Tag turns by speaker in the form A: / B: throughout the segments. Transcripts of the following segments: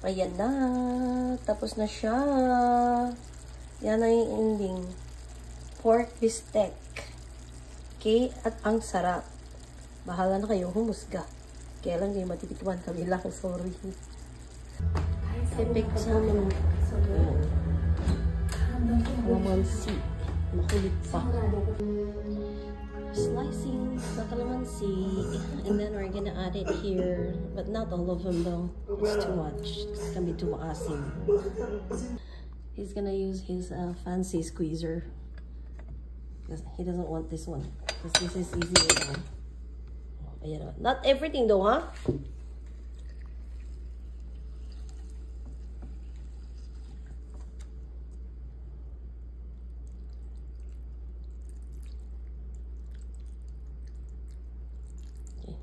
A: Ayan na. Tapos na siya. Yan na yung ending. Pork bistec. Okay? At ang sarap. Bahala na kayo humusga. Kaya lang kayo matitikman kami lang. Sorry. Epic salmon. Calamansi. Makulit pa. Slicing the calamansi. And then we're gonna add it here. But not all of them though. It's too much. It's gonna be too asim. He's gonna use his fancy squeezer. Because he doesn't want this one. Because this is easier now. Ayan. Not everything though, huh?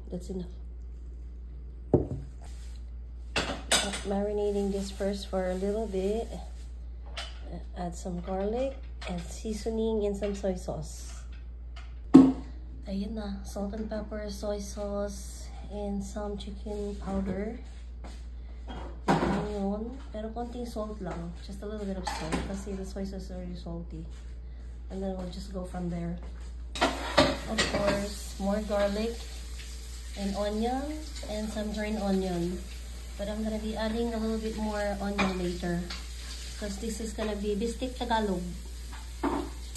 A: That's enough. Marinating this first for a little bit. Add some garlic and seasoning and some soy sauce. Ayan na. Salt and pepper, soy sauce, and some chicken powder. Onion. Pero konting salt lang. Just a little bit of salt. Kasi the soy sauce is already salty. And then we'll just go from there. Of course, more garlic. And onion and some green onion, but I'm gonna be adding a little bit more onion later because this is gonna be bistic Tagalog.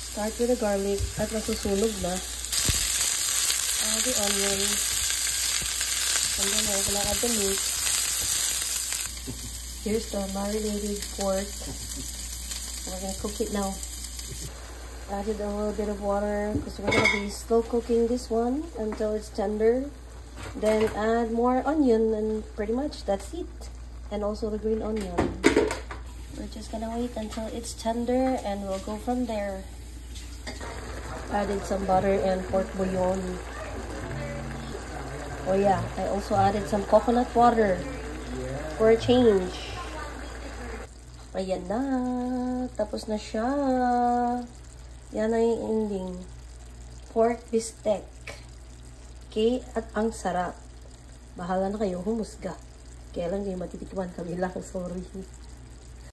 A: Start with the garlic at nasusunog na. Add the onion and then I'm gonna add the meat. Here's the marinated pork. We're gonna cook it now. Added a little bit of water because we're gonna be slow cooking this one until it's tender. Then add more onion and pretty much that's it. And also the green onion. We're just gonna wait until it's tender and we'll go from there. Added some butter and pork bouillon. Oh yeah, I also added some coconut water for a change. Ayan na. Tapos na siya. Yan na yung ending. Pork bistec. Okay? At ang sarap. Bahala na kayo humusga. Kaya lang kayo matitikman kami lang. Sorry.